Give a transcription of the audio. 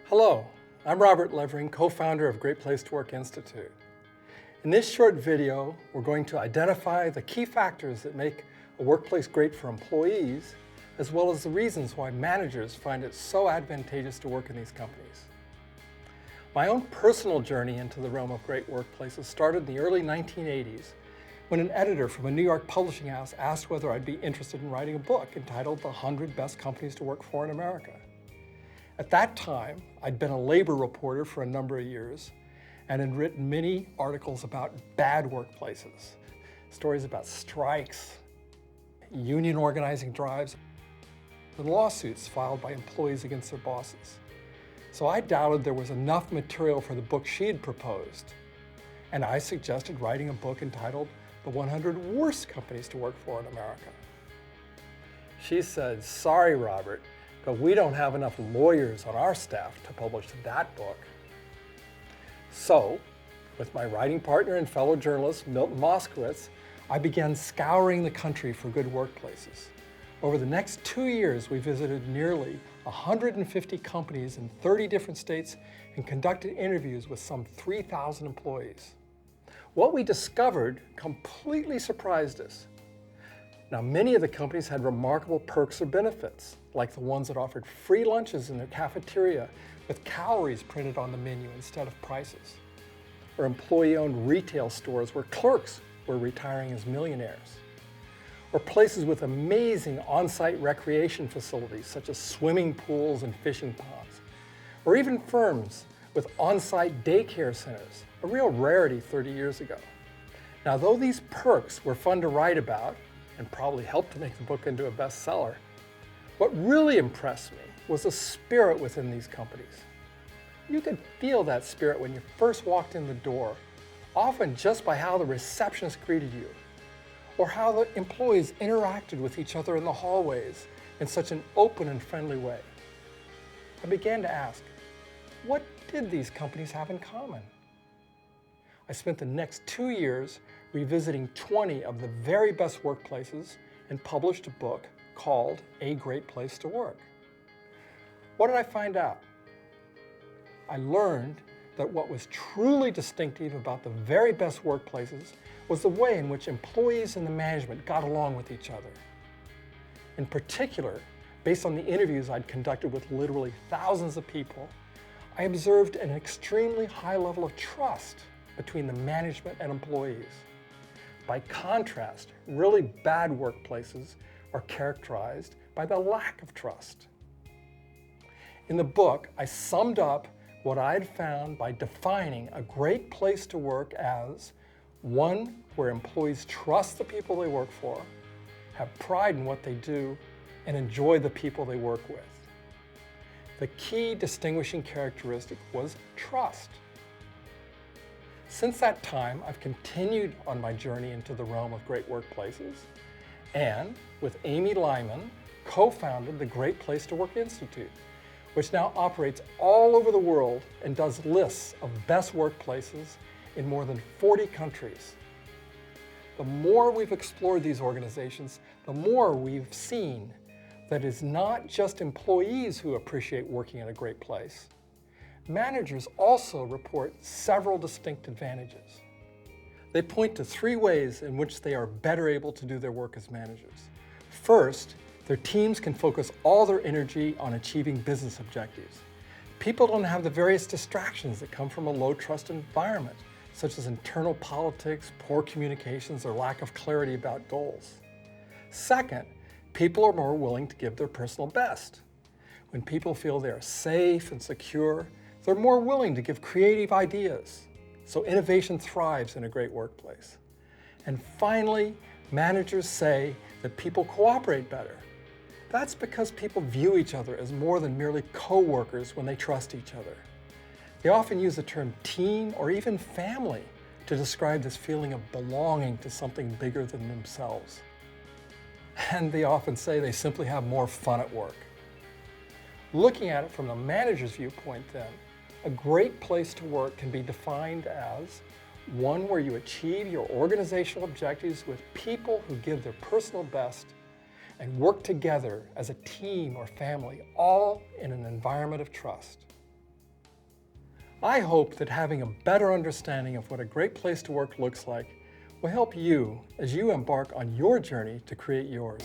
Hello, I'm Robert Levering, co-founder of Great Place to Work Institute. In this short video, we're going to identify the key factors that make a workplace great for employees, as well as the reasons why managers find it so advantageous to work in these companies. My own personal journey into the realm of great workplaces started in the early 1980s when an editor from a New York publishing house asked whether I'd be interested in writing a book entitled The 100 Best Companies to Work For in America. At that time, I'd been a labor reporter for a number of years and had written many articles about bad workplaces, stories about strikes, union organizing drives, and lawsuits filed by employees against their bosses. So I doubted there was enough material for the book she'd proposed, and I suggested writing a book entitled The 100 Worst Companies to Work For in America. She said, "Sorry, Robert, but we don't have enough lawyers on our staff to publish that book." So, with my writing partner and fellow journalist, Milton Moskowitz, I began scouring the country for good workplaces. Over the next 2 years, we visited nearly 150 companies in 30 different states and conducted interviews with some 3,000 employees. What we discovered completely surprised us. Now, many of the companies had remarkable perks or benefits, like the ones that offered free lunches in their cafeteria with calories printed on the menu instead of prices, or employee-owned retail stores where clerks were retiring as millionaires, or places with amazing on-site recreation facilities such as swimming pools and fishing ponds, or even firms with on-site daycare centers, a real rarity 30 years ago. Now, though these perks were fun to write about and probably helped to make the book into a bestseller, what really impressed me was the spirit within these companies. You could feel that spirit when you first walked in the door, often just by how the receptionist greeted you, or how the employees interacted with each other in the hallways in such an open and friendly way. I began to ask, what did these companies have in common? I spent the next 2 years revisiting 20 of the very best workplaces and published a book called A Great Place to Work. What did I find out? I learned that what was truly distinctive about the very best workplaces was the way in which employees and the management got along with each other. In particular, based on the interviews I'd conducted with literally thousands of people, I observed an extremely high level of trust between the management and employees. By contrast, really bad workplaces are characterized by the lack of trust. In the book, I summed up what I had found by defining a great place to work as one where employees trust the people they work for, have pride in what they do, and enjoy the people they work with. The key distinguishing characteristic was trust. Since that time, I've continued on my journey into the realm of great workplaces and, with Amy Lyman, co-founded the Great Place to Work Institute, which now operates all over the world and does lists of best workplaces in more than 40 countries. The more we've explored these organizations, the more we've seen that it's not just employees who appreciate working in a great place. Managers also report several distinct advantages. They point to 3 ways in which they are better able to do their work as managers. First, their teams can focus all their energy on achieving business objectives. People don't have the various distractions that come from a low-trust environment, such as internal politics, poor communications, or lack of clarity about goals. Second, people are more willing to give their personal best. When people feel they are safe and secure, they're more willing to give creative ideas, so innovation thrives in a great workplace. And finally, managers say that people cooperate better. That's because people view each other as more than merely co-workers when they trust each other. They often use the term team or even family to describe this feeling of belonging to something bigger than themselves. And they often say they simply have more fun at work. Looking at it from the manager's viewpoint then, a great place to work can be defined as one where you achieve your organizational objectives with people who give their personal best and work together as a team or family, all in an environment of trust. I hope that having a better understanding of what a great place to work looks like will help you as you embark on your journey to create yours.